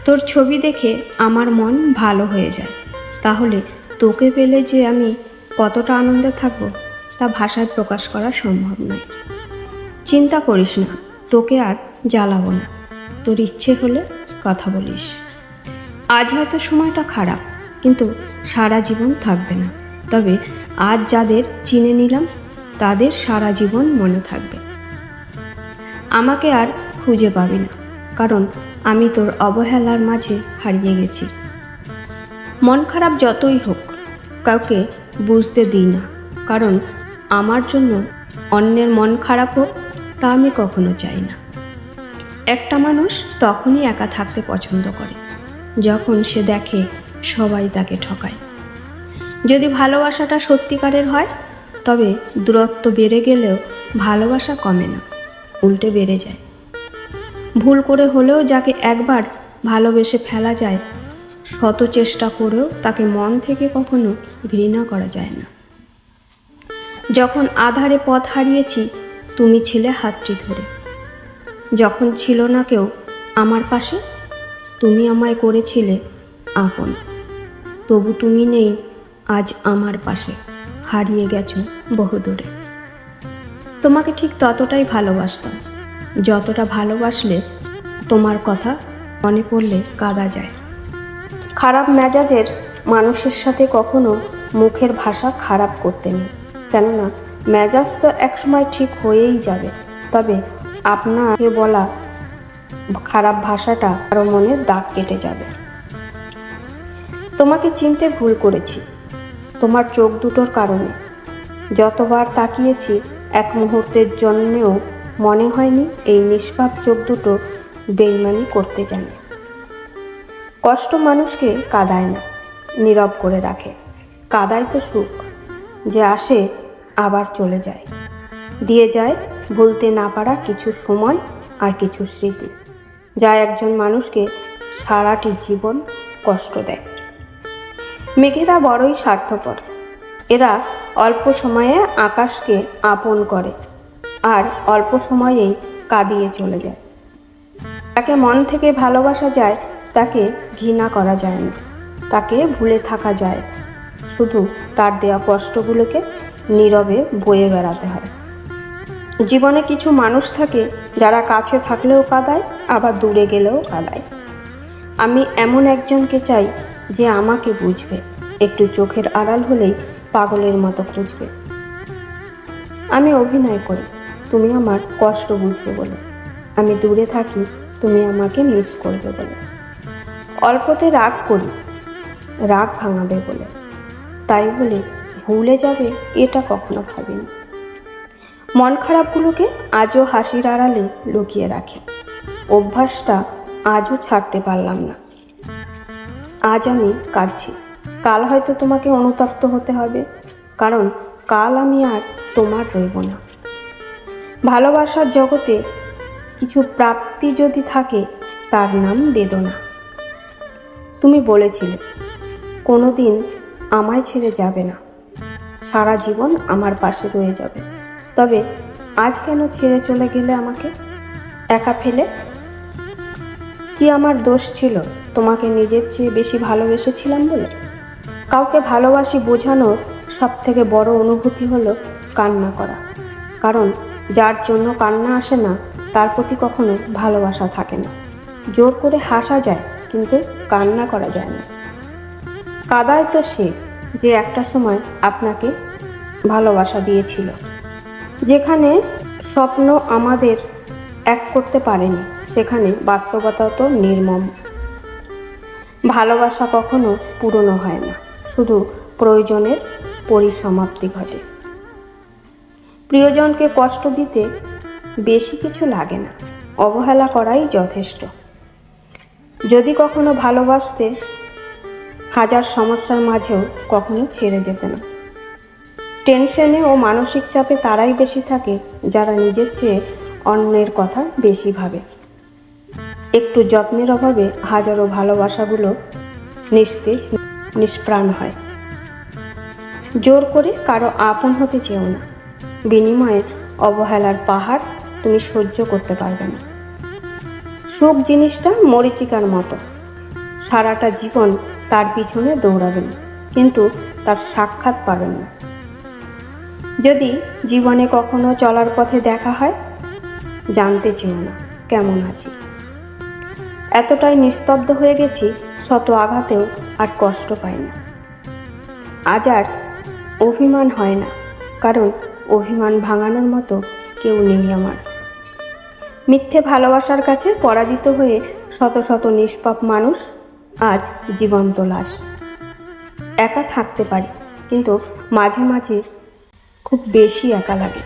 তোর ছবি দেখে আমার মন ভালো হয়ে যায়। তাহলে তোকে পেলে যে আমি কতটা আনন্দে থাকবো তা ভাষায় প্রকাশ করা সম্ভব নয়। চিন্তা করিস না, তোকে আর জ্বালাবো না। তোর ইচ্ছে হলে কথা বলিস। আজ হয়তো সময়টা খারাপ, কিন্তু সারা জীবন থাকবে না। তবে আজ যাদের চিনে নিলাম তাদের সারা জীবন মনে থাকবে। আমাকে আর খুঁজে পাবি না, কারণ আমি তোর অবহেলার মাঝে হারিয়ে গেছি। মন খারাপ যতই হোক কাউকে বুঝতে দিই না, কারণ আমার জন্য অন্যের মন খারাপ হোক তা আমি কখনো চাই না। একটা মানুষ তখনই একা থাকতে পছন্দ করে যখন সে দেখে সবাই তাকে ঠকায়। যদি ভালোবাসাটা সত্যিকারের হয় তবে দূরত্ব বেড়ে গেলেও ভালোবাসা কমে না, উল্টে বেড়ে যায়। ভুল করে হলেও যাকে একবার ভালোবেসে ফেলা যায়, শত চেষ্টা করেও তাকে মন থেকে কখনো ঘৃণা করা যায় না। যখন আঁধারে পথ হারিয়েছি তুমি ছিলে হাতটি ধরে। যখন ছিল না কেউ আমার পাশে তুমি আমায় করেছিলে আপন। তবু তুমি নেই আজ আমার পাশে, হারিয়ে গেছো বহুদূরে। তোমাকে ঠিক ততটাই ভালোবাসতাম যতটা ভালোবাসলে তোমার কথা মনে পড়লে কাঁদা যায়। খারাপ মেজাজের মানুষের সাথে কখনো মুখের ভাষা খারাপ করতে নেই, কেননা মেজাজ তো একসময় ঠিক হয়েই যাবে। তবে আপনাকে বলা খারাপ ভাষাটা কারো মনে দাগ কেটে যাবে। তোমাকে চিনতে ভুল করেছি তোমার চোখ দুটোর কারণে। যতবার তাকিয়েছি এক মুহূর্তের জন্যেও মনে হয়নি এই নিষ্পাপ চোখ দুটো বেইমানি করতে জানে। কষ্ট মানুষকে কাঁদায় না, নীরব করে রাখে। কাঁদায় তো সুখ, যে আসে আবার চলে যায়, দিয়ে যায় ভুলতে না পারা কিছু সময় আর কিছু স্মৃতি, যা একজন মানুষকে সারাটি জীবন কষ্ট দেয়। মেঘেরা বড়ই স্বার্থপর। এরা অল্প সময়ে আকাশকে আপন করে আর অল্প সময়েই কাঁদিয়ে চলে যায়। তাকে মন থেকে ভালোবাসা যায়, তাকে ঘৃণা করা যায় না। তাকে ভুলে থাকা যায়, শুধু তার দেওয়া কষ্টগুলোকে নীরবে বয়ে বেড়াতে হয়। জীবনে কিছু মানুষ থাকে যারা কাছে থাকলেও কাঁদায়, আবার দূরে গেলেও কাঁদায়। আমি এমন একজনকে চাই যে আমাকে বুঝবে, একটু চোখের আড়াল হলেই পাগলের মতো খুঁজবে। আমি অভিনয় করি তুমি আমার কষ্ট বুঝবে বলে, আমি দূরে থাকি তুমি আমাকে মিস করবে বলে। অল্পতে রাগ করি রাগ ভাঙাবে বলে, তাই বলে ভুলে যাবে এটা কখনো ভাবিনি। মন খারাপগুলোকে আজও হাসির আড়ালে লুকিয়ে রাখে। অভ্যাসটা আজও ছাড়তে পারলাম না। আজ আমি কাঁদছি, কাল হয়তো তোমাকে অনুতপ্ত হতে হবে, কারণ কাল আমি আর তোমার রইব না। ভালোবাসার জগতে কিছু প্রাপ্তি যদি থাকে তার নাম বেদনা। তুমি বলেছিলে কোনো দিন আমায় ছেড়ে যাবে না, সারা জীবন আমার পাশে রয়ে যাবে। তবে আজ কেন ছেড়ে চলে গেলে আমাকে একা ফেলে? কি আমার দোষ ছিল তোমাকে নিজের চেয়ে বেশি ভালোবেসেছিলাম বলে? কাউকে ভালোবাসি বোঝানোর সব থেকে বড় অনুভূতি হলো কান্না করা, কারণ যার জন্য কান্না আসে না তার প্রতি কখনো ভালোবাসা থাকে না। জোর করে হাসা যায় কিন্তু কান্না করা যায় না। কাঁদায় তো সে যে একটা সময় আপনাকে ভালোবাসা দিয়েছিল। যেখানে স্বপ্ন আমাদের এক করতে পারেনি সেখানে বাস্তবতা তো নির্মম। ভালোবাসা কখনো পুরনো হয় না, শুধু প্রয়োজনের পরিসমাপ্তি ঘটে। প্রিয়জনকে কষ্ট দিতে বেশি কিছু লাগে না, অবহেলা করাই যথেষ্ট। যদি কখনো ভালোবাসতে হাজার সমস্যার মাঝেও কখনো ছেড়ে যেতে না। টেনশনে ও মানসিক চাপে তারাই বেশি থাকে যারা নিজের চেয়ে অন্যের কথা বেশি ভাবে। একটু যত্নের অভাবে হাজারো ভালোবাসাগুলো নিস্তেজ নিষ্প্রাণ হয়। জোর করে কারো আপন হতে চেও না, বিনিময়ে অবহেলার পাহাড় তুমি সহ্য করতে পারবে না। সুখ জিনিসটা মরীচিকার মতো, সারাটা জীবন তার পিছনে দৌড়াবেন, কিন্তু তার সাক্ষাৎ পাবেন না। যদি জীবনে কখনো চলার পথে দেখা হয়, জানতে চেও না কেমন আছি। এতটাই নিস্তব্ধ হয়ে গেছি, শত আঘাতেও আর কষ্ট পাই না। আজ আর অভিমান হয় না, কারণ অভিমান ভাঙানোর মতো কেউ নেই আমার। মিথ্যে ভালোবাসার কাছে পরাজিত হয়ে শত শত নিষ্পাপ মানুষ আজ জীবন্ত লাশ। একা থাকতে পারি, কিন্তু মাঝে মাঝে খুব বেশি একা লাগে।